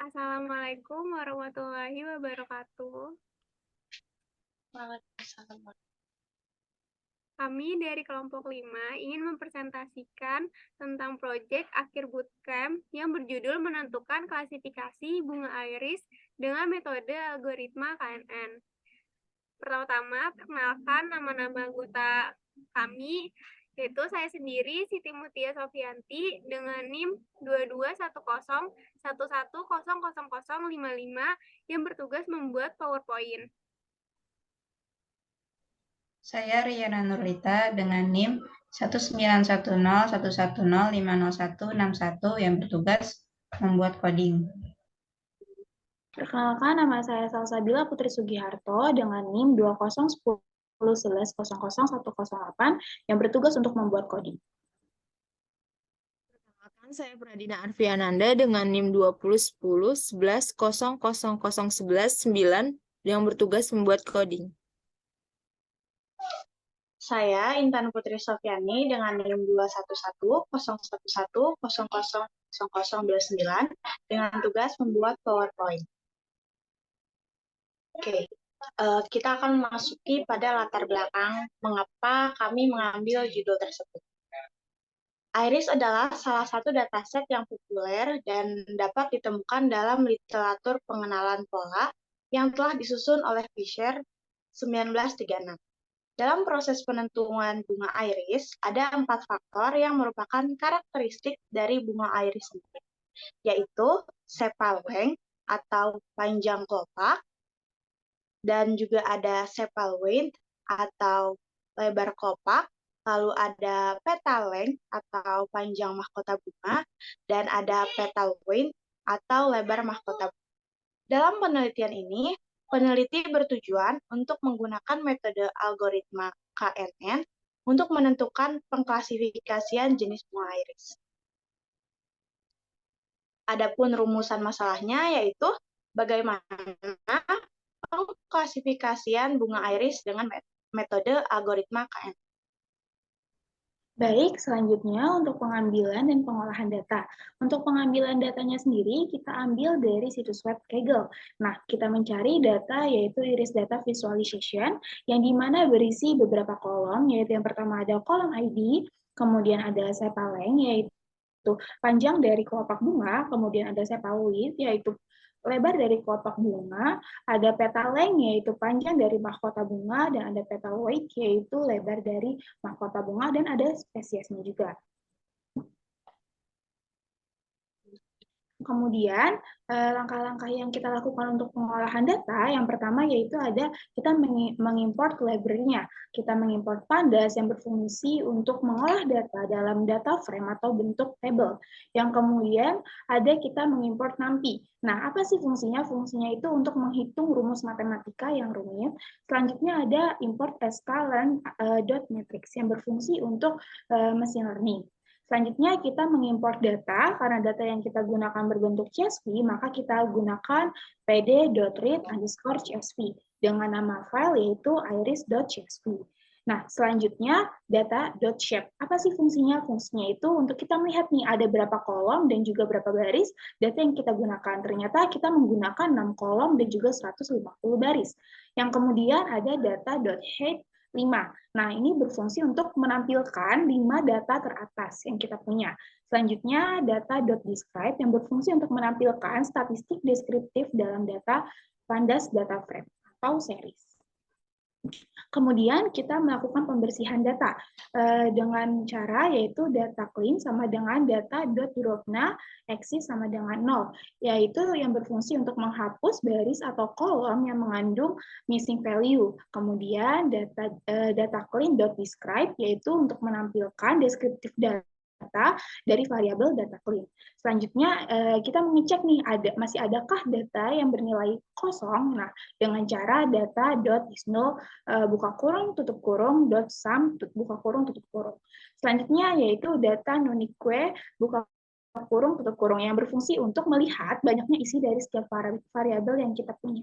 Assalamualaikum warahmatullahi wabarakatuh. Waalaikumsalam. Kami dari kelompok 5 ingin mempresentasikan tentang proyek akhir bootcamp yang berjudul menentukan klasifikasi bunga iris dengan metode algoritma KNN. Pertama-tama, perkenalkan nama-nama anggota kami, yaitu saya sendiri, Siti Mutia Sofianti, dengan NIM 221011000055 yang bertugas membuat PowerPoint. Saya Riana Nurlita dengan NIM 1910110506161 yang bertugas membuat coding. Perkenalkan, nama saya Salsabila Putri Sugiharto dengan NIM 201011001008 yang bertugas untuk membuat coding. Perkenalkan, saya Pradina Arfiananda dengan NIM 201011000011 yang bertugas membuat coding. Saya Intan Putri Sofiani dengan NIM 2110111000029 dengan tugas membuat PowerPoint. Oke, kita akan memasuki pada latar belakang mengapa kami mengambil judul tersebut. Iris adalah salah satu dataset yang populer dan dapat ditemukan dalam literatur pengenalan pola yang telah disusun oleh Fisher 1936. Dalam proses penentuan bunga iris, ada 4 faktor yang merupakan karakteristik dari bunga iris sendiri, yaitu sepal length atau panjang kelopak, dan juga ada sepal width atau lebar kelopak, lalu ada petal length atau panjang mahkota bunga, dan ada petal width atau lebar mahkota bunga. Dalam penelitian ini, peneliti bertujuan untuk menggunakan metode algoritma KNN untuk menentukan pengklasifikasian jenis bunga iris. Adapun rumusan masalahnya yaitu bagaimana pengklasifikasian bunga iris dengan metode algoritma KNN. Baik, selanjutnya untuk pengambilan dan pengolahan data. Untuk pengambilan datanya sendiri, kita ambil dari situs web Kaggle. Nah, kita mencari data yaitu iris data visualization, yang dimana berisi beberapa kolom, yaitu yang pertama ada kolom ID, kemudian ada sepal length, yaitu panjang dari kelopak bunga, kemudian ada sepal width, yaitu lebar dari kelopak bunga, ada petal length yaitu panjang dari mahkota bunga, dan ada petal weight yaitu lebar dari mahkota bunga, dan ada spesiesnya juga. Kemudian, langkah-langkah yang kita lakukan untuk pengolahan data, yang pertama yaitu ada kita mengimport library-nya. Kita mengimport pandas yang berfungsi untuk mengolah data dalam data frame atau bentuk table. Yang kemudian ada kita mengimport NumPy. Nah, apa sih fungsinya? Fungsinya itu untuk menghitung rumus matematika yang rumit. Selanjutnya ada import sklearn.matrix yang berfungsi untuk machine learning. Selanjutnya kita mengimport data, karena data yang kita gunakan berbentuk CSV, maka kita gunakan pd.read_csv dengan nama file yaitu iris.csv. Nah, selanjutnya data.shape. Apa sih fungsinya? Fungsinya itu untuk kita melihat nih ada berapa kolom dan juga berapa baris data yang kita gunakan. Ternyata kita menggunakan 6 kolom dan juga 150 baris. Yang kemudian ada data.height 5. Nah, ini berfungsi untuk menampilkan 5 data teratas yang kita punya. Selanjutnya, data.describe yang berfungsi untuk menampilkan statistik deskriptif dalam data pandas data frame atau series. Kemudian kita melakukan pembersihan data dengan cara yaitu data clean sama dengan data.dropna axis sama dengan 0, yaitu yang berfungsi untuk menghapus baris atau kolom yang mengandung missing value. Kemudian data clean.describe yaitu untuk menampilkan deskriptif data dari variabel data clean. Selanjutnya kita mengecek nih masih adakah data yang bernilai kosong. Nah, dengan cara data.isNull buka kurung tutup kurung .sum buka kurung tutup kurung. Selanjutnya yaitu data nonique buka kurung tutup kurung yang berfungsi untuk melihat banyaknya isi dari setiap variabel yang kita punya.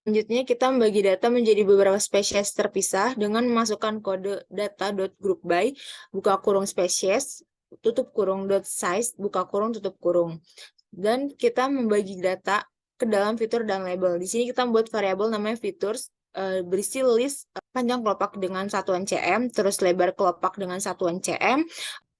Selanjutnya, kita membagi data menjadi beberapa spesies terpisah dengan memasukkan kode data.groupby, buka kurung spesies, tutup kurung dot size buka kurung tutup kurung. Dan kita membagi data ke dalam fitur dan label. Di sini kita membuat variabel namanya features berisi list panjang kelopak dengan satuan cm, terus lebar kelopak dengan satuan cm,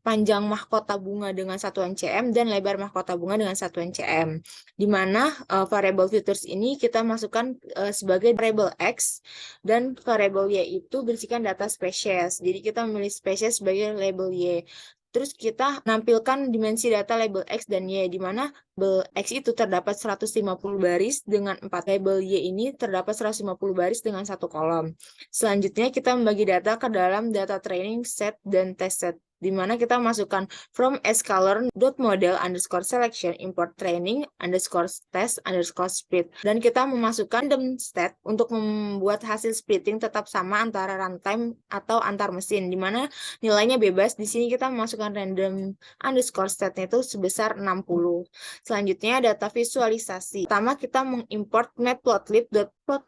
panjang mahkota bunga dengan satuan cm, dan lebar mahkota bunga dengan satuan cm. Di mana variabel features ini kita masukkan sebagai variabel X, dan variabel Y itu berisikan data spesies. Jadi kita memilih spesies sebagai label Y. Terus kita menampilkan dimensi data label X dan Y, di mana label X itu terdapat 150 baris dengan 4 label Y ini terdapat 150 baris dengan 1 kolom. Selanjutnya kita membagi data ke dalam data training set dan test set, di mana kita masukkan from sklearn.model underscore selection import training underscore test underscore split, dan kita memasukkan random state untuk membuat hasil splitting tetap sama antara runtime atau antar mesin, di mana nilainya bebas. Di sini kita memasukkan random underscore state-nya itu sebesar 60. Selanjutnya data visualisasi. Pertama kita mengimport matplotlib.plot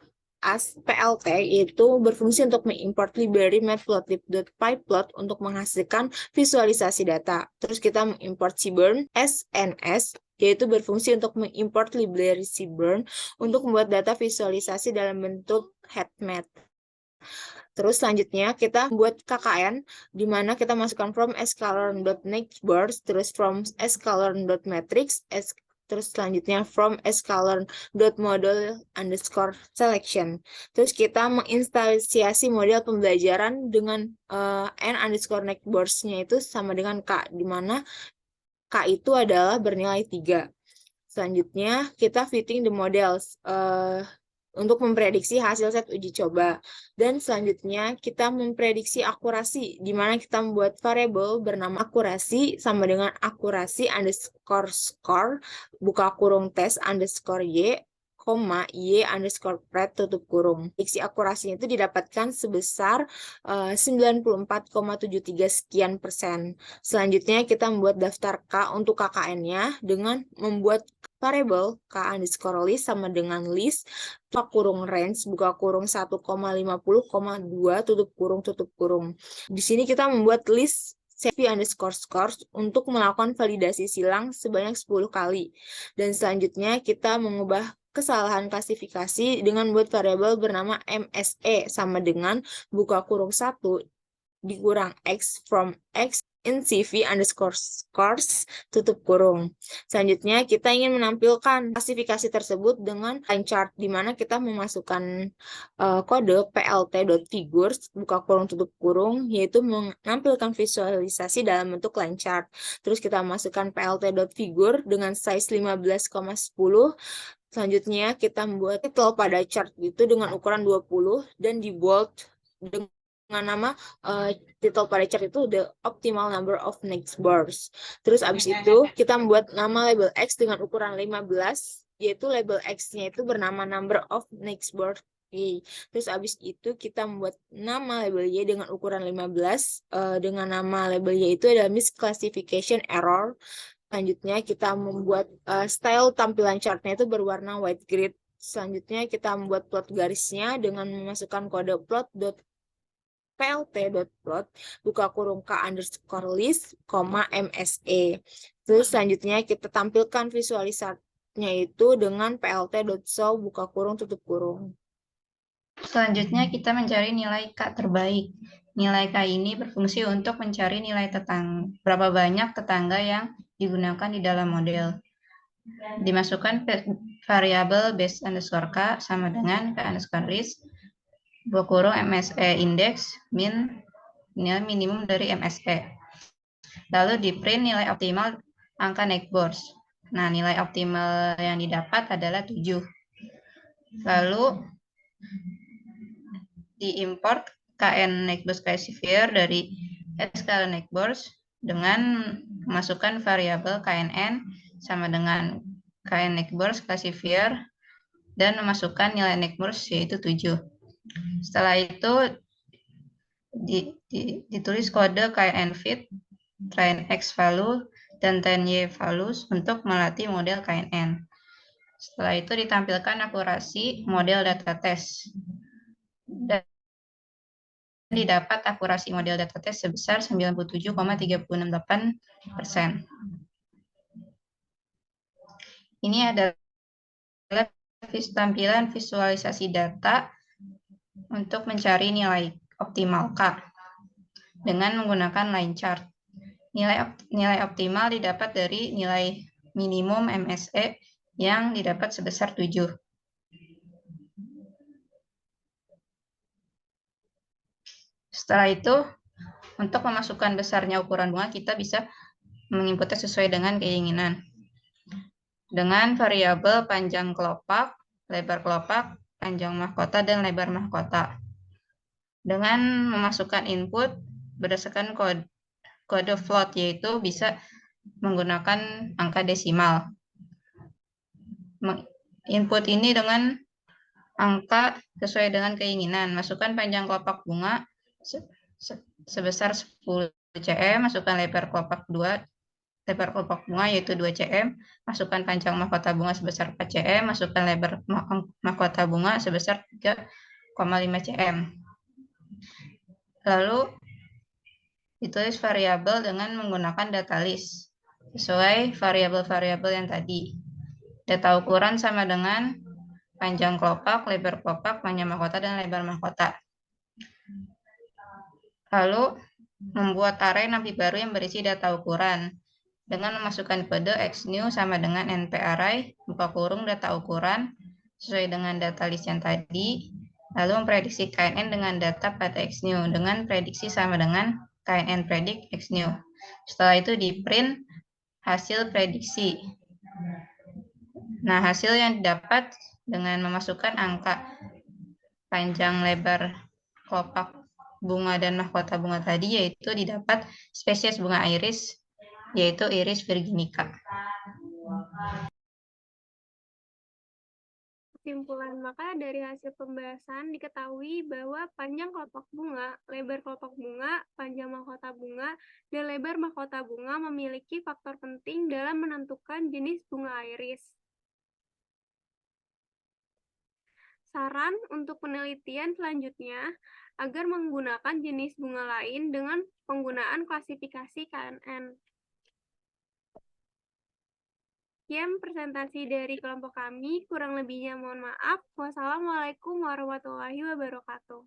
as PLT, yaitu berfungsi untuk mengimport library matplotlib.pyplot untuk menghasilkan visualisasi data. Terus kita mengimport Seaborn SNS, yaitu berfungsi untuk mengimport library Seaborn untuk membuat data visualisasi dalam bentuk headmat. Terus selanjutnya kita membuat KKN, di mana kita masukkan from sklearn.nextBars, terus from sklearn.matrix, terus selanjutnya from sklearn.model underscore selection. Terus kita menginstansiasi model pembelajaran dengan n underscore nextBars-nya itu sama dengan k, di mana k itu adalah bernilai 3. Selanjutnya kita fitting the models untuk memprediksi hasil set uji coba. Dan selanjutnya kita memprediksi akurasi, di mana kita membuat variabel bernama akurasi sama dengan akurasi underscore score buka kurung tes underscore y, y underscore pred tutup kurung. Prediksi akurasinya itu didapatkan sebesar 94,73 sekian persen. Selanjutnya kita membuat daftar K untuk KKN-nya dengan membuat variabel K underscore list sama dengan list buka kurung range buka kurung 1,50,2 tutup kurung. Di sini kita membuat list CV underscore scores untuk melakukan validasi silang sebanyak 10 kali. Dan selanjutnya kita mengubah kesalahan klasifikasi dengan membuat variabel bernama MSE sama dengan buka kurung 1 dikurang X from X in CV underscore scores tutup kurung. Selanjutnya kita ingin menampilkan klasifikasi tersebut dengan line chart, di mana kita memasukkan kode plt.figures buka kurung tutup kurung, yaitu menampilkan visualisasi dalam bentuk line chart. Terus kita masukkan plt.figure dengan size 15,10. Selanjutnya kita membuat title pada chart itu dengan ukuran 20 dan di bold dengan nama title pada chart itu the optimal number of next bars. Terus abis itu kita membuat nama label X dengan ukuran 15, yaitu label X-nya itu bernama number of next bar. Terus abis itu kita membuat nama label Y dengan ukuran 15 dengan nama label Y itu adalah misclassification error. Selanjutnya kita membuat style tampilan chartnya itu berwarna white grid. Selanjutnya kita membuat plot garisnya dengan memasukkan kode plt.plot buka kurung k underscore list, MSE. Terus selanjutnya kita tampilkan visualisasinya itu dengan plt.show buka kurung tutup kurung. Selanjutnya kita mencari nilai K terbaik. Nilai K ini berfungsi untuk mencari nilai tetangga, berapa banyak tetangga yang digunakan di dalam model. Dimasukkan variabel base underscore K sama dengan K underscore list buka kurung MSE index min nilai minimum dari MSE. Lalu di print nilai optimal angka nextBars. Nah, nilai optimal yang didapat adalah 7. Lalu diimport KN nextBars classifier dari sklearn nextBars dengan memasukkan variabel KNN sama dengan KN nextBars classifier dan memasukkan nilai nextBars yaitu 7. Setelah itu ditulis kode KNN fit, train X value, dan train Y values untuk melatih model KNN. Setelah itu ditampilkan akurasi model data test. Dan didapat akurasi model data test sebesar 97,368%. Ini adalah tampilan visualisasi data untuk mencari nilai optimal K dengan menggunakan line chart. Nilai optimal didapat dari nilai minimum MSE yang didapat sebesar 7. Setelah itu, untuk memasukkan besarnya ukuran bunga, kita bisa menginputnya sesuai dengan keinginan. Dengan variabel panjang kelopak, lebar kelopak, panjang mahkota, dan lebar mahkota. Dengan memasukkan input berdasarkan kode float, yaitu bisa menggunakan angka desimal. Input ini dengan angka sesuai dengan keinginan. Masukkan panjang kelopak bunga sebesar 10 cm, masukkan lebar kelopak bunga yaitu 2 cm, masukkan panjang mahkota bunga sebesar 4 cm, masukkan lebar mahkota bunga sebesar 3,5 cm. Lalu ditulis variabel dengan menggunakan data list sesuai variabel-variabel yang tadi. Data ukuran sama dengan panjang kelopak, lebar kelopak, panjang mahkota, dan lebar mahkota. Lalu membuat array napi baru yang berisi data ukuran dengan memasukkan kode xnew sama dengan np_array buka kurung data ukuran sesuai dengan data list yang tadi, lalu memprediksi KNN dengan data pada xnew dengan prediksi sama dengan KNN predict xnew. Setelah itu di print hasil prediksi. Nah, hasil yang didapat dengan memasukkan angka panjang lebar kelopak bunga dan mahkota bunga tadi, yaitu didapat spesies bunga iris, yaitu Iris virginica. Kesimpulan, maka dari hasil pembahasan diketahui bahwa panjang kelopak bunga, lebar kelopak bunga, panjang mahkota bunga, dan lebar mahkota bunga memiliki faktor penting dalam menentukan jenis bunga iris. Saran untuk penelitian selanjutnya agar menggunakan jenis bunga lain dengan penggunaan klasifikasi KNN. Sekian presentasi dari kelompok kami, kurang lebihnya mohon maaf. Wassalamualaikum warahmatullahi wabarakatuh.